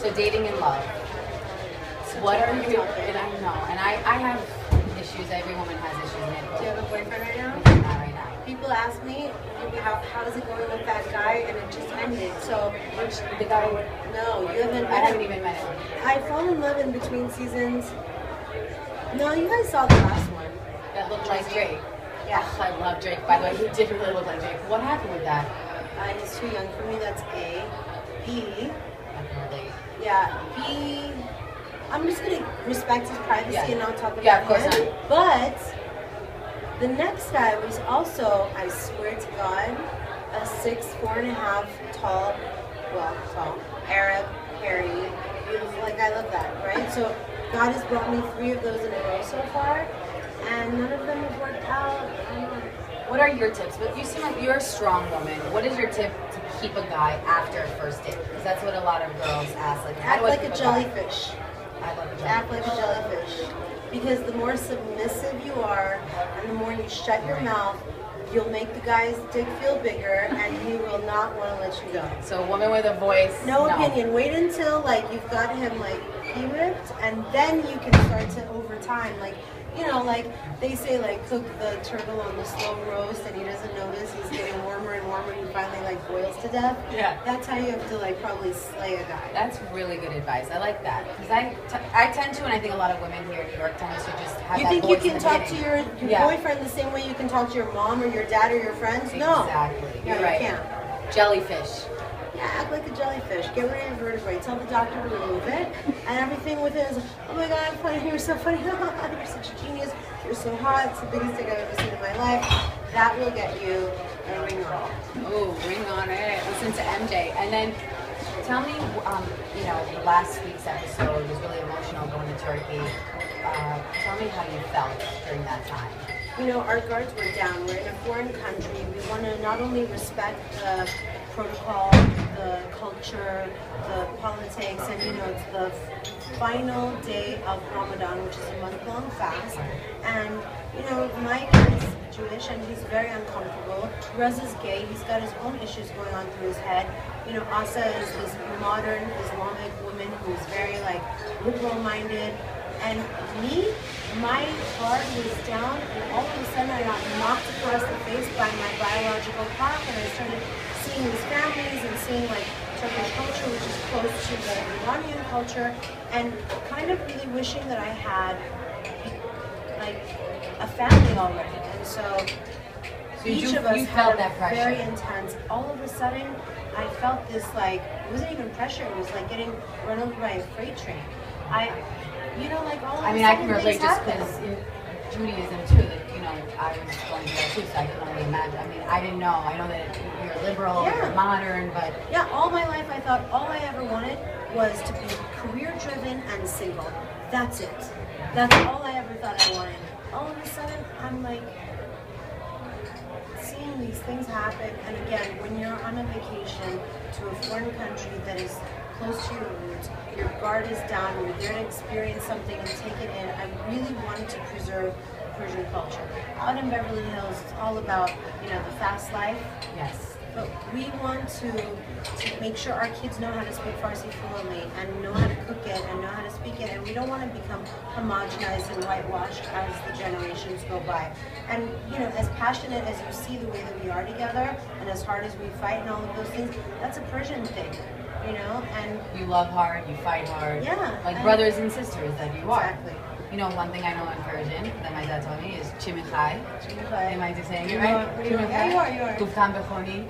So dating and love. What are you? And I know, and I have issues. Every woman has issues. Do you have a boyfriend right now? Not right now. People ask me, how's it going with that guy? And it just ended. So, The guy. no, you haven't. I haven't even met him. I fell in love in between seasons. No, you guys saw the last one. That looked like Drake. Yeah. Ugh, I love Drake. By the way, he did really look like Drake. What happened with that? He's too young for me. That's A. B. Definitely. Yeah. B. I'm just gonna respect his privacy Yeah. and not talk about Yeah, of course him. not. But the next guy was also, I swear to God, a 6'4.5" tall, Arab, hairy, beautiful. Like I love that, right? So God has brought me 3 of those in a row so far, and none of them have worked out. I don't know. What are your tips? But you seem like you're a strong woman. What is your tip to keep a guy after a first date? Because that's what a lot of girls ask. Like, how Act do I like keep a guy? jellyfish. I love a Act jellyfish. like a jellyfish. Because the more submissive you are, and the more you shut your mouth, you'll make the guy's dick feel bigger, and he will not want to let you go. So a woman with a voice. No opinion. Wait until like you've got him like pee-whipped, and then you can start to over time. Like, you know, like they say, like cook the turtle on the slow roast, and he doesn't notice he's getting warmer and warmer, and he finally like boils to death. Yeah. That's how you have to like probably slay a guy. That's really good advice. I like that. Because I tend to, and I think a lot of women here in New York tend to just have You that think voice you in can the talk to beginning. your Yeah. boyfriend the same way you can talk to your mom or your dad or your friends? No. Exactly. Yeah, You're right. You can't. Jellyfish. Yeah, act like a jellyfish. Get rid of your vertebrae. Tell the doctor to remove it. And everything with it is, oh my God, I'm funny. You're so funny. You're such a genius. You're so hot. It's the biggest thing I've ever seen in my life. That will get you a ring on. Oh, ring on it. Listen to MJ. And then tell me, last week's episode was really emotional going to Turkey. Tell me how you felt during that time. You know, our guards were down. We're in a foreign country. We want to not only respect the protocol, the culture, the politics, and it's the final day of Ramadan, which is a month-long fast. And my guard is Jewish, and he's very uncomfortable. Rez is gay. He's got his own issues going on through his head. Asa is this modern Islamic woman who's very liberal-minded. And me, my guard was down, and all of a sudden I got knocked across the face by my biological clock, and I started seeing these families and seeing Turkish culture, which is close to the Iranian culture, and kind of really wishing that I had a family already. And so each of us had a very intense. All of a sudden, I felt this it wasn't even pressure. It was like getting run over by a freight train. All of a sudden I can relate things just happen. because in Judaism too, I was going through that too, so I can only imagine. I didn't know. I know that you're liberal, you're modern, but yeah, all my life I thought all I ever wanted was to be career-driven and single. That's it. That's all I ever thought I wanted. All of a sudden, I'm seeing these things happen, and again, when you're on a vacation to a foreign country that is close to your roots, your guard is down, you're there to experience something and take it in. I really wanted to preserve Persian culture. Out in Beverly Hills, it's all about, the fast life. yes. But we want to make sure our kids know how to speak Farsi fluently and know how to cook it and know how to speak it. And we don't want to become homogenized and whitewashed as the generations go by. And, as passionate as you see the way that we are together and as hard as we fight and all of those things, that's a Persian thing, and You love hard, you fight hard. Yeah, Like and- brothers and sisters that you are. exactly. One thing I know in Persian that my dad told me is chimichai. Am I just saying it You right? are- you are- yeah, you are. Guftan bechoni.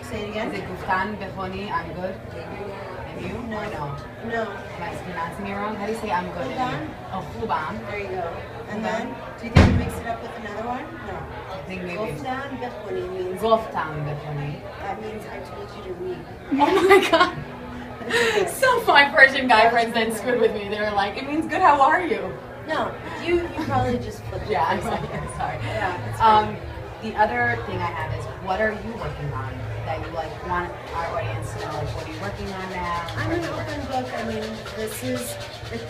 Say it Is again? it guftan bechoni? I'm good. And you? No. Or no? No. Am I pronouncing it wrong? How do you say I'm good? Khubam. Oh, khubam. There you go. And Okay. then, do you think you mix it up with another one? No. I think maybe. Goftan Bekhoni means, Guftan bechoni. that means I told you to read. Oh my god. Okay. So my Persian guy friends then screwed with me. They were like, it means good, how are you? No, you probably just flipped it. Yeah, for a second. sorry. Yeah, it's fine. The other thing I have is, what are you working on that you want our audience to know? What are you working on now? I'm an open book.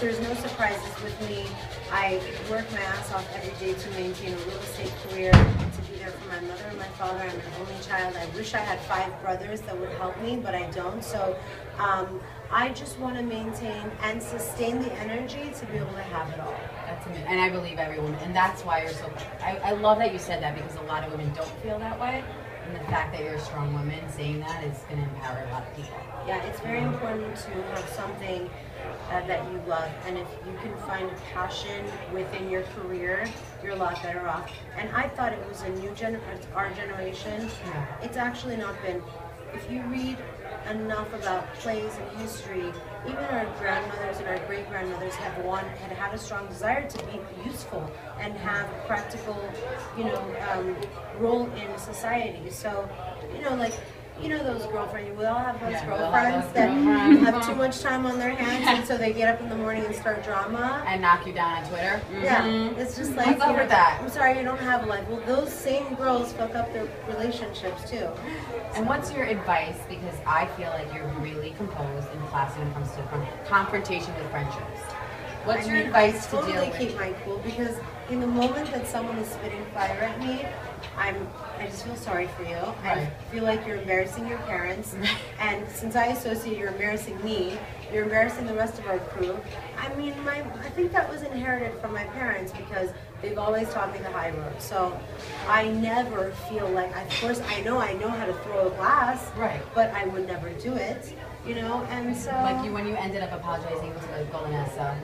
There's no surprises with me. I work my ass off every day to maintain a real estate career, to be there provider for my mother and my father. I'm an only child. I wish I had 5 brothers that would help me, but I don't. So I just want to maintain and sustain the energy to be able to have it all. That's amazing. And I believe every woman. And that's why you're so... I love that you said that, because a lot of women don't feel that way. And the fact that you're a strong woman saying that is going to empower a lot of people. Yeah, it's very important to have something that you love. And if you can find passion within your career, you're a lot better off. And I thought it was a new our generation. Yeah. It's actually not been. If you read enough about plays and history, even our grandmothers and our great-grandmothers had had a strong desire to be useful and have a practical, role in society. So, those girlfriends, we all have those girlfriends that have too much time on their hands, and so they get up in the morning and start drama. And knock you down on Twitter. Yeah, it's just like, what's up with that? I'm sorry you don't have a life. Well, those same girls fuck up their relationships too. And what's your advice? Because I feel like you're really composed and classy when it comes to confrontation with friendships. What's your advice to deal with? I totally keep my cool, because in the moment that someone is spitting fire at me, I just feel sorry for you. Right. I feel like you're embarrassing your parents, and since I associate you're embarrassing me, you're embarrassing the rest of our crew. I mean, I think that was inherited from my parents, because they've always taught me the high road. So I never feel like, of course I know how to throw a glass, right? But I would never do it, and so. Like when you ended up apologizing to the Goldenessa,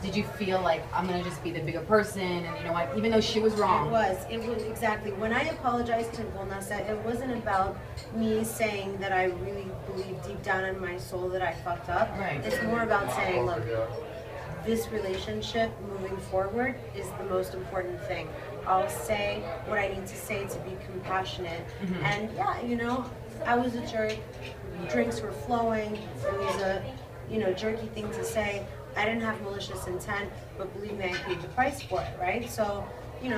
did you feel like, I'm gonna just be the bigger person, and you know what, even though she was wrong? It was exactly. When I apologized to Goldenessa, it wasn't about me saying that I really believe deep down in my soul that I fucked up. Right. It's more about saying, look, this relationship moving forward is the most important thing. I'll say what I need to say to be compassionate. And yeah, I was a jerk. Drinks were flowing. It was a, jerky thing to say. I didn't have malicious intent, but believe me, I paid the price for it, right? So, you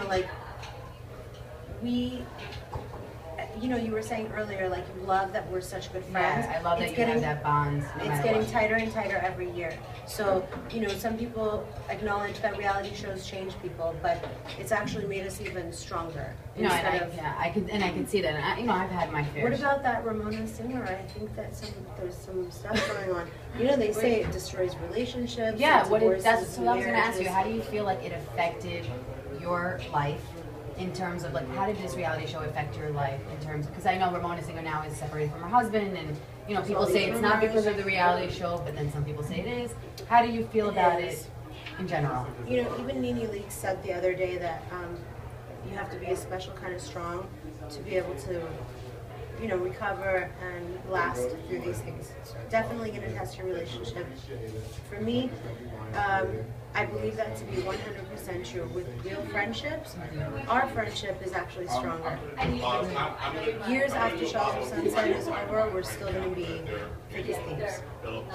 were saying earlier, like, you love that we're such good friends. Yeah, I love that you have that bond. It's getting tighter and tighter every year. So, some people acknowledge that reality shows change people, but it's actually made us even stronger. I can see that. And I've had my fair. What about that Ramona singer? I think that there's some stuff going on. They say it destroys relationships. Yeah, what I was going to ask you. How do you feel like it affected your life? In terms of, like, how did this reality show affect your life? In terms, because I know Ramona Singer now is separated from her husband, and people say it's not because of the reality show, but then some people say it is. How do you feel about it in general? Even Nene Leakes said the other day that you have to be a special kind of strong to be able to, recover and last through these things. Definitely going to test your relationship. For me, I believe that to be 100% true. With real friendships, our friendship is actually stronger. Years after Shahs of Sunset is over, we're still going to be thick as thieves.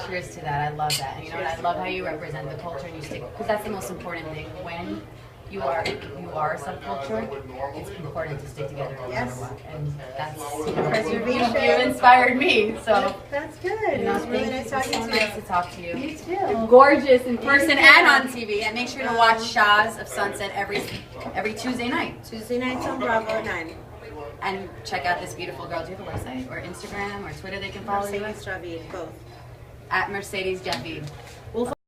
Cheers to that. I love that. And I love how you represent the culture and you stick, because that's the most important thing. When you are a subculture, it's important to stick together no matter what. And that's, you inspired me. So that's good. It was really nice talking to you. Nice to talk to you. You too. You're gorgeous in person and on TV. And make sure to watch Shahs of Sunset every Tuesday night. Tuesday nights on Bravo at 9. And check out this beautiful girl. Do you have a website or Instagram or Twitter they can follow you? Mercedes Javid, both. At Mercedes Javid.